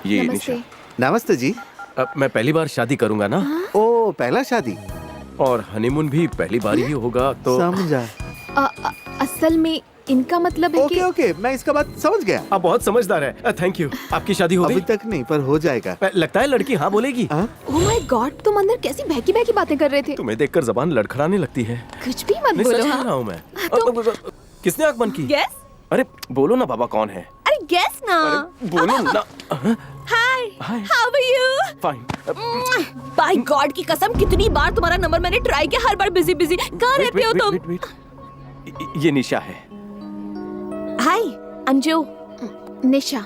ये नमस्ते। निशा। नमस्ते जी। मैं पहली बार शादी करूंगा ना, ओ पहला शादी, और हनीमून भी पहली बार ही होगा, तो समझा। असल में इनका मतलब है ओके कि ओके, मैं इसका बात समझ गया। आप बहुत समझदार है। Thank you. आपकी शादी हो अभी गई? तक नहीं, पर हो जाएगा। लगता है लड़की हाँ बोलेगी। हाँ? ओह माय गॉड, तुम अंदर कैसी बहकी बहकी बातें कर रहे थे। तुम्हें देखकर जबान लड़खड़ाने लगती है। कुछ भी मत नहीं, बोलो। सच कह हाँ? रहा हूँ मैं। किसने आंख बंद की? गेस? अरे बोलो ना बाबा, कौन है? अरे गेस ना। अरे बोलो ना। Hi, hi. How are you? Fine. By God की कसम, कितनी बार तुम्हारा नंबर मैंने ट्राई किया, हर बार बिजी बिजी। कहाँ रहते हो तुम? ये निशा है। हाय अंजू, निशा।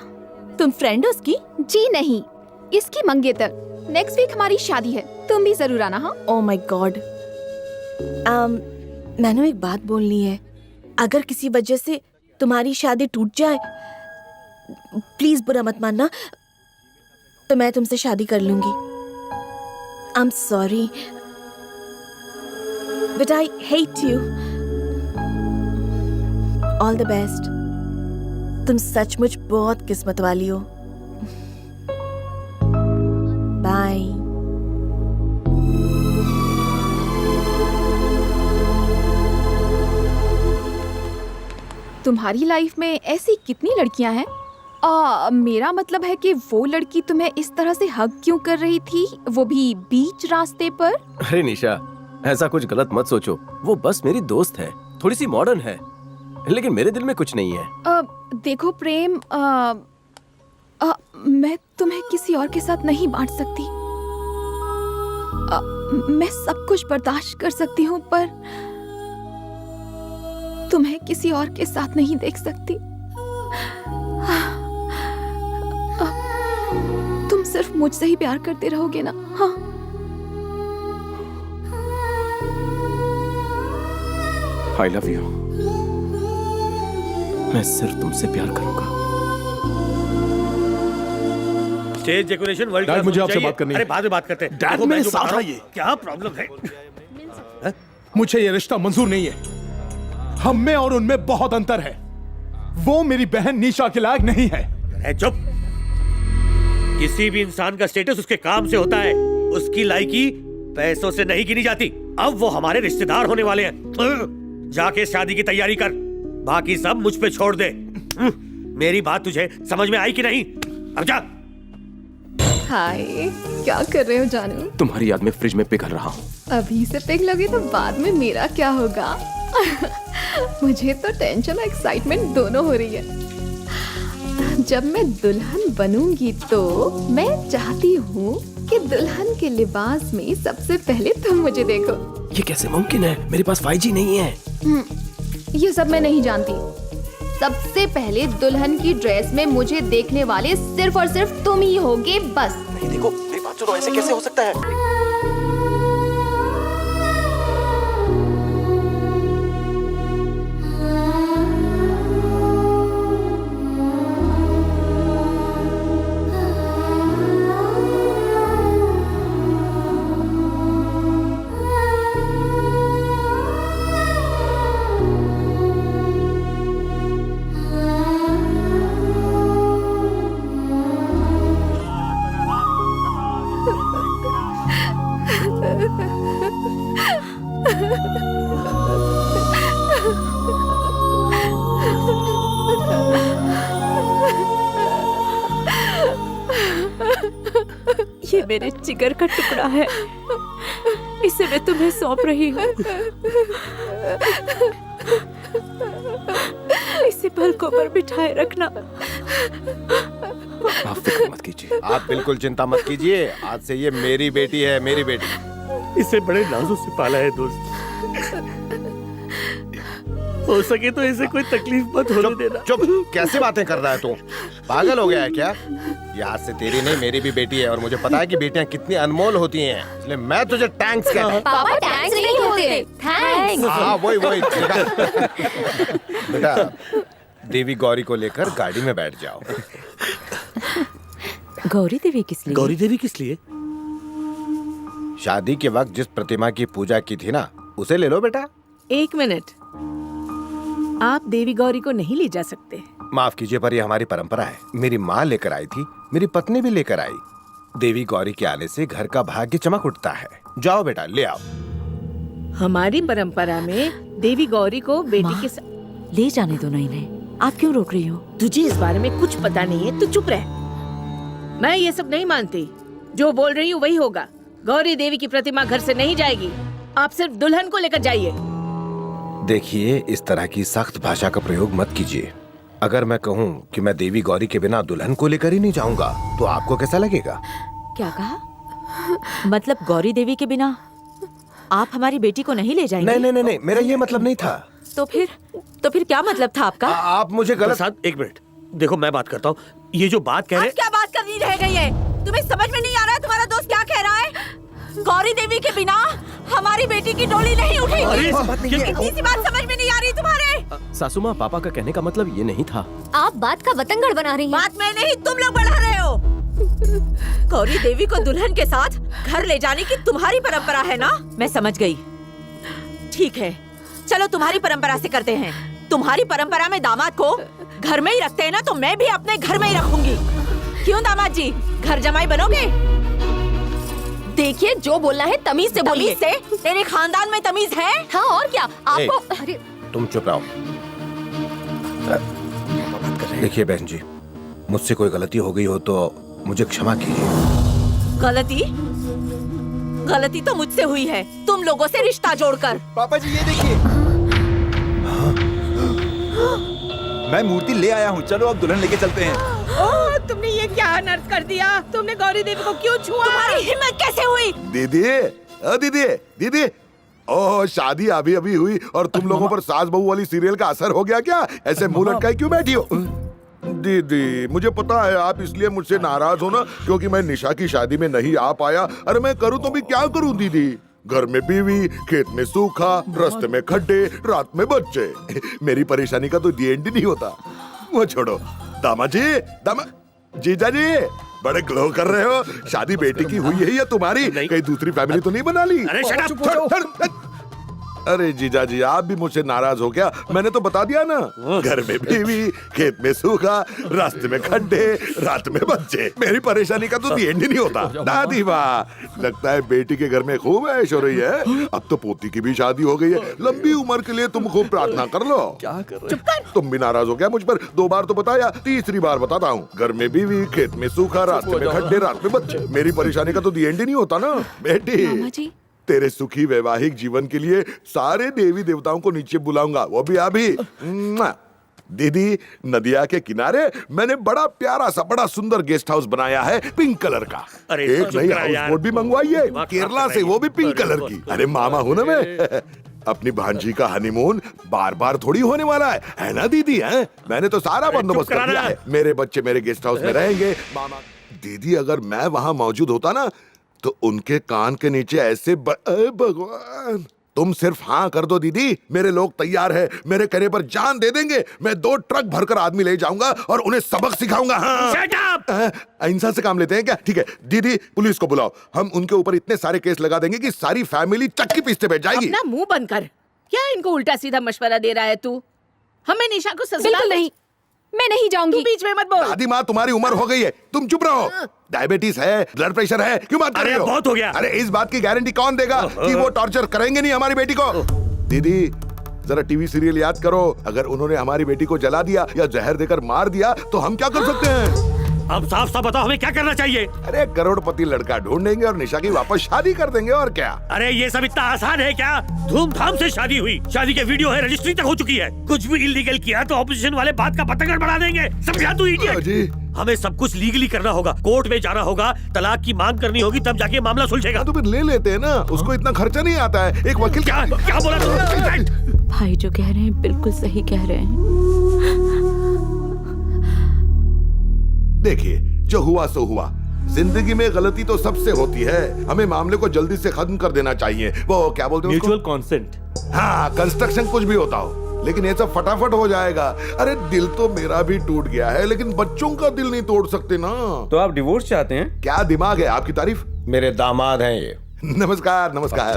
तुम फ्रेंड हो उसकी? जी नहीं, इसकी मंगेतर। नेक्स्ट वीक हमारी शादी है, तुम भी जरूर आना। हाँ ओह माय गॉड। मैंने एक बात बोलनी है। अगर किसी वजह से तुम्हारी शादी टूट जाए, प्लीज बुरा मत मानना, तो मैं तुमसे शादी कर लूंगी। I am sorry but I hate you. All the best. तुम सचमुच बहुत किस्मत वाली हो। बाय। तुम्हारी लाइफ में ऐसी कितनी लड़कियां हैं? मेरा मतलब है कि वो लड़की तुम्हें इस तरह से हग क्यों कर रही थी, वो भी बीच रास्ते पर? अरे निशा, ऐसा कुछ गलत मत सोचो। वो बस मेरी दोस्त है, थोड़ी सी मॉडर्न है, लेकिन मेरे दिल में कुछ नहीं है। देखो प्रेम, मैं तुम्हें किसी और के साथ नहीं बांट सकती। मैं सब कुछ बर्दाश्त कर सकती हूँ, पर तुम्हें किसी और के साथ नहीं देख सकती। तुम सिर्फ मुझसे ही प्यार करते रहोगे ना? हाँ। I love you. मैं सिर्फ तुमसे प्यार करूंगा। Stage decoration world dad, class मुझे होनी आपसे चाहिए। बात करनी है। अरे बाद में बात करते हैं। डैड, देखो, मेरे मैं जो साथ बता रहा हूँ, आइए। क्या प्रॉब्लम है? मुझे ये रिश्ता मंजूर नहीं है। हम में और उनमें बहुत अंतर है। वो मेरी बहन निशा के लायक नहीं है। अरे चुप। किसी भी इंसान का स्टेटस उसके काम से होता है, उसकी लायकी पैसों से नहीं गिनी जाती। अब वो हमारे रिश्तेदार होने वाले हैं। जाके शादी की तैयारी कर, बाकी सब मुझ पे छोड़ दे। मेरी बात तुझे समझ में आई कि नहीं? अब जा। हाय, क्या कर रहे हो जानू? तुम्हारी याद में फ्रिज में पिघल रहा हूँ। अभी से पिघ लोगे तो बाद में मेरा क्या होगा? मुझे तो टेंशन और एक्साइटमेंट दोनों हो रही है। जब मैं दुल्हन बनूंगी तो मैं चाहती हूँ कि दुल्हन के लिबास में सबसे पहले तुम मुझे देखो। ये कैसे मुमकिन है? मेरे पास 5G नहीं है। ये सब मैं नहीं जानती। सबसे पहले दुल्हन की ड्रेस में मुझे देखने वाले सिर्फ और सिर्फ तुम ही होगे, बस। नहीं देखो, मेरी बात सुनो, ऐसे कैसे हो सकता है? ये मेरे जिगर का टुकड़ा है, इसे मैं तुम्हें सौंप रही हूँ। इसे पलकों पर बिठाए रखना। आप फिक्र मत कीजिए। आप बिल्कुल चिंता मत कीजिए। आज से ये मेरी बेटी है, मेरी बेटी। इसे बड़े नाजों से पाला है दोस्त। हो सके तो इसे कोई तकलीफ मत होने देना। चुप, कैसी बातें कर रहा है तू? पागल हो गया है क्या? ये आज से तेरी नहीं, मेरी भी बेटी है, और मुझे पता है कि बेटियां कितनी अनमोल होती हैं, इसलिए मैं तुझे टैंक्स कहता हूं। पापा थैंक्स नहीं होते, थैंक्स। हाँ वही बेटा, देवी गौरी को लेकर गाड़ी में बैठ जाओ। गौरी देवी किस लिए? गौरी देवी किस लिए? शादी के वक्त जिस प्रतिमा की पूजा की थी ना, उसे ले लो बेटा। एक मिनट, आप देवी गौरी को नहीं ले जा सकते। माफ कीजिए पर ये हमारी परंपरा है। मेरी माँ लेकर आई थी, मेरी पत्नी भी लेकर आई। देवी गौरी के आने से घर का भाग्य चमक उठता है। जाओ बेटा ले आओ। हमारी परंपरा में देवी गौरी को बेटी के साथ ले जाने दो ना इन्हें, आप क्यों रोक रही हो? तुझे इस बारे में कुछ पता नहीं है, तू चुप रह। मैं ये सब नहीं मानती, जो बोल रही हूँ वही होगा। गौरी देवी की प्रतिमा घर से नहीं जाएगी, आप सिर्फ दुल्हन को लेकर जाइए। देखिए, इस तरह की सख्त भाषा का प्रयोग मत कीजिए। अगर मैं कहूँ कि मैं देवी गौरी के बिना दुल्हन को लेकर ही नहीं जाऊंगा तो आपको कैसा लगेगा? क्या कहा? मतलब गौरी देवी के बिना आप हमारी बेटी को नहीं ले जाएंगे? नहीं, मेरा ये मतलब नहीं था। तो फिर क्या मतलब था आपका? आप मुझे गलत। प्रसाद एक मिनट, देखो मैं बात करता हूँ। ये जो बात कह रहे अब क्या बात करनी रह गई है? तुम्हें समझ में नहीं आ रहा है तुम्हारा दोस्त क्या कह रहा है? गौरी देवी के बिना हमारी बेटी की डोली नहीं उठेगी। इतनी सी बात समझ में नहीं आ रही तुम्हारे? सासू माँ, पापा का कहने का मतलब ये नहीं था। आप बात का बतंगड़ बना रही हैं। बात मैं नहीं, तुम लोग बढ़ा रहे हो। गौरी देवी को दुल्हन के साथ घर ले जाने की तुम्हारी परंपरा है ना? मैं समझ गई। ठीक है, चलो तुम्हारी परंपरा से करते हैं। तुम्हारी परंपरा में दामाद को घर में ही रखते हैं ना, तो मैं भी अपने घर में ही रखूंगी। क्यों दामाद जी, घर जमाई बनोगे? देखिए, जो बोलना है तमीज से बोलिए। तमीज से? तेरे खानदान में तमीज है? हाँ और क्या आपको। अरे तुम चुप रहो। देखिए बहन जी, मुझसे कोई गलती हो गई हो तो मुझे क्षमा कीजिए। गलती तो मुझसे हुई है, तुम लोगों से रिश्ता जोड़कर। पापा जी ये देखिए, मैं मूर्ति ले आया हूँ। चलो अब दुल्हन लेके चलते हैं। ओह, तुमने ये क्या अनर्थ कर दिया? तुमने गौरी देवी को क्यों छुआ? तुम्हारी हिम्मत कैसे हुई? दीदी ओह, शादी अभी अभी हुई और तुम लोगों पर सास बहू वाली सीरियल का असर हो गया क्या? ऐसे मुंह लटकाए क्यों बैठी हो? दीदी, मुझे पता है आप इसलिए मुझसे नाराज हो ना क्योंकि मैं निशा की शादी में नहीं आ पाया। अरे मैं करूँ तो भी क्या करूँ दीदी? घर में बीवी, खेत में सूखा, रास्ते में खड्डे, रात में बच्चे। मेरी परेशानी का तो दी एंड नहीं होता। वो छोड़ो। दामाद जीजा जी, बड़े ग्लो कर रहे हो। शादी बेटी की हुई है या तुम्हारी? कहीं दूसरी फैमिली तो नहीं बना ली? अरे शट अप। अरे जीजा जी, आप भी मुझसे नाराज हो क्या? मैंने तो बता दिया ना, घर में बीवी, खेत में सूखा, रास्ते में खड्डे, रात में बच्चे। मेरी परेशानी का तो एंड ही नहीं होता। दादी वाह, लगता है बेटी के घर में खूब ऐश हो रही है। अब तो पोती की भी शादी हो गई है। लंबी उम्र के लिए तुम खूब प्रार्थना कर लो। क्या कर रहे? चुप कर। तुम भी नाराज हो गया मुझ पर? 2 बार तो बताया, तीसरी बार बताता हूँ। घर में बीवी, खेत में सूखा, रास्ते में खड्डे, रात में बच्चे। मेरी परेशानी का तो एंड ही नहीं होता ना बेटी। तेरे सुखी वैवाहिक जीवन के लिए सारे देवी देवताओं को नीचे बुलाऊंगा, वो भी अभी। दीदी, नदिया के किनारे मैंने बड़ा प्यारा सा बड़ा सुंदर गेस्ट हाउस बनाया है, पिंक कलर का। अरे एक नई हाउस बोट भी मंगवाई है केरला से, वो भी पिंक कलर की। अरे मामा हूं ना मैं। अपनी भांजी का हनीमून बार बार थोड़ी होने वाला है ना दीदी? है, मैंने तो सारा बंदोबस्त कर दिया है। मेरे बच्चे मेरे गेस्ट हाउस में रहेंगे। मामा दीदी, अगर मैं वहां मौजूद होता ना तो उनके कान के नीचे ऐसे भगवान। तुम सिर्फ हाँ कर दो दीदी, मेरे लोग तैयार है। मेरे कहने पर जान दे देंगे। मैं 2 ट्रक भरकर आदमी ले जाऊंगा और उन्हें सबक सिखाऊंगा। हाँ। Shut up! अहिंसा से काम लेते हैं क्या? ठीक है दीदी, पुलिस को बुलाओ। हम उनके ऊपर इतने सारे केस लगा देंगे कि सारी फैमिली चक्की पीसते बैठ जाएगी। अपना मुंह बंद कर। क्या इनको उल्टा सीधा मशवरा दे रहा है तू? हमें निशा को ससुराल बिल्कुल नहीं, मैं नहीं जाऊंगी। तू बीच में मत बोल। दादी माँ, तुम्हारी उम्र हो गई है, तुम चुप रहो। डायबिटीज है, ब्लड प्रेशर है, क्यों बात कर रहे हो? बहुत हो गया। अरे इस बात की गारंटी कौन देगा कि वो टॉर्चर करेंगे नहीं हमारी बेटी को? दीदी, जरा टीवी सीरियल याद करो। अगर उन्होंने हमारी बेटी को जला दिया या जहर देकर मार दिया तो हम क्या कर सकते हैं? अब साफ साफ बताओ, हमें क्या करना चाहिए? अरे करोड़पति लड़का ढूंढेंगे और निशा की वापस शादी कर देंगे, और क्या? अरे ये सब इतना आसान है क्या? धूमधाम से शादी हुई, शादी के वीडियो है, रजिस्ट्री तक हो चुकी है। कुछ भी इलीगल किया तो ऑपोजिशन वाले बात का पतंगड़ बढ़ा देंगे। समझा तू इडियट? हमें सब कुछ लीगली करना होगा, कोर्ट में जाना होगा, तलाक की मांग करनी होगी, तब जाके मामला सुलझेगा। तो फिर ले लेते हैं ना, उसको इतना खर्चा नहीं आता है। एक वकील। क्या बोला तू? भाई जो कह रहे हैं बिल्कुल सही कह रहे हैं। देखिए, जो हुआ सो हुआ। जिंदगी में गलती तो सबसे होती है। हमें मामले को जल्दी से खत्म कर देना चाहिए। वो क्या बोलते हैं? Mutual consent. हाँ, कंस्ट्रक्शन कुछ भी होता हो, लेकिन ये सब फटाफट हो जाएगा। अरे दिल तो मेरा भी टूट गया है, लेकिन बच्चों का दिल नहीं तोड़ सकते ना। तो आप डिवोर्स चाहते हैं? क्या दिमाग है आपकी तारीफ? मेरे दामाद हैं ये। नमस्कार नमस्कार।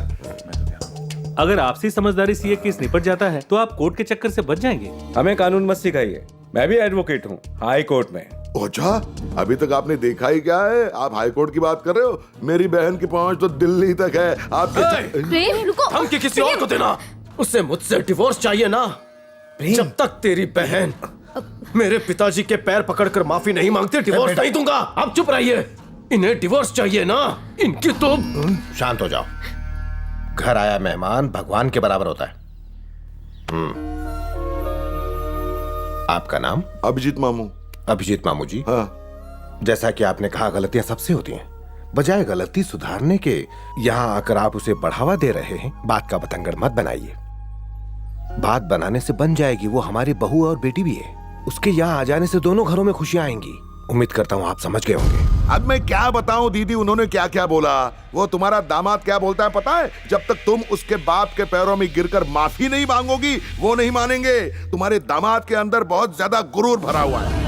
अगर आपसी समझदारी से ये केस निपट जाता है तो आप कोर्ट के चक्कर से बच जाएंगे। हमें कानून मत सिखाइए, मैं भी एडवोकेट हूँ हाई कोर्ट में। अच्छा, अभी तक आपने देखा ही क्या है? आप हाई कोर्ट की बात कर रहे हो? मेरी बहन की पहुंच तो दिल्ली तक है। आपके प्रेम रुको। धमकी किसी और को देना। उसे मुझसे डिवोर्स चाहिए ना। जब तक तेरी बहन मेरे पिताजी के पैर पकड़कर माफी नहीं मांगती, डिवोर्स नहीं दूंगा। आप चुप रहिए। इन्हें डिवोर्स चाहिए ना। इनकी तो शांत हो जाओ। घर आया मेहमान भगवान के बराबर होता है। आपका नाम? अभिजीत मामू। अभिजीत मामू जी। हाँ। जैसा कि आपने कहा, गलतियां सबसे होती हैं। बजाय गलती सुधारने के यहाँ आकर आप उसे बढ़ावा दे रहे हैं। बात का बतंगड़ मत बनाइए। बात बनाने से बन जाएगी। वो हमारी बहू और बेटी भी है। उसके यहाँ आ जाने से दोनों घरों में खुशियां आएंगी। उम्मीद करता हूँ आप समझ गए होंगे। अब मैं क्या बताऊं दीदी, उन्होंने क्या क्या बोला। वो तुम्हारा दामाद क्या बोलता है पता है? जब तक तुम उसके बाप के पैरों में गिरकर माफी नहीं मांगोगी वो नहीं मानेंगे। तुम्हारे दामाद के अंदर बहुत ज्यादा गुरूर भरा हुआ है।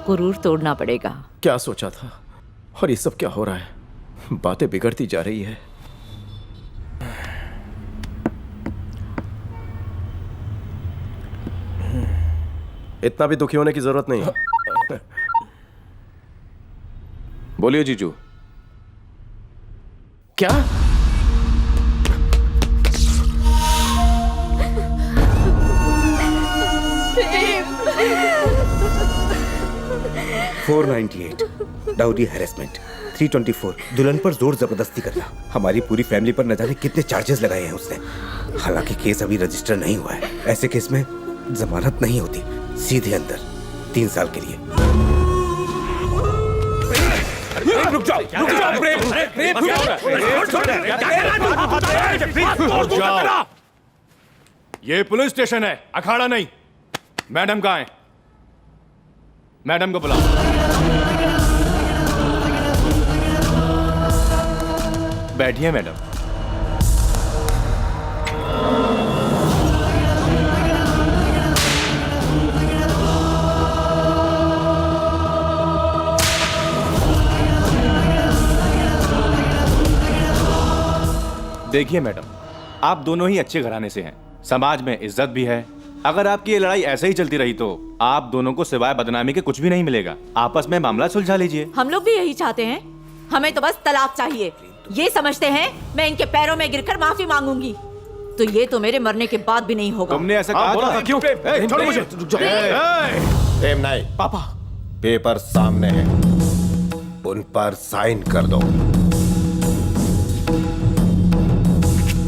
गुरूर तोड़ना पड़ेगा। क्या सोचा था और ये सब क्या हो रहा है? बातें बिगड़ती जा रही है। इतना भी दुखी होने की जरूरत नहीं है। बोलिए जीजू। क्या? डाउरी हैरेसमेंट, 324 दुल्हन पर जोर जबरदस्ती करना। हमारी पूरी फैमिली पर न जाने कितने चार्जेस लगाए हैं उसने। हालांकि केस अभी रजिस्टर नहीं हुआ है। ऐसे केस में जमानत नहीं होती, सीधे अंदर 3 साल के लिए। रुक जाओ, ये पुलिस स्टेशन है, अखाड़ा नहीं। मैडम कहाँ है? मैडम को बुलाओ। बैठिए मैडम। देखिए मैडम, आप दोनों ही अच्छे घराने से हैं। समाज में इज्जत भी है। अगर आपकी ये लड़ाई ऐसे ही चलती रही तो आप दोनों को सिवाय बदनामी के कुछ भी नहीं मिलेगा। आपस में मामला सुलझा लीजिए। हम लोग भी यही चाहते हैं। हमें तो बस तलाक चाहिए। ये समझते हैं मैं इनके पैरों में गिरकर माफी मांगूंगी, तो ये तो मेरे मरने के बाद भी नहीं होगा। तुमने ऐसा कहा था क्यों? छोड़ो मुझे। प्रेम नहीं, पापा। पेपर सामने है, उन पर साइन कर दो।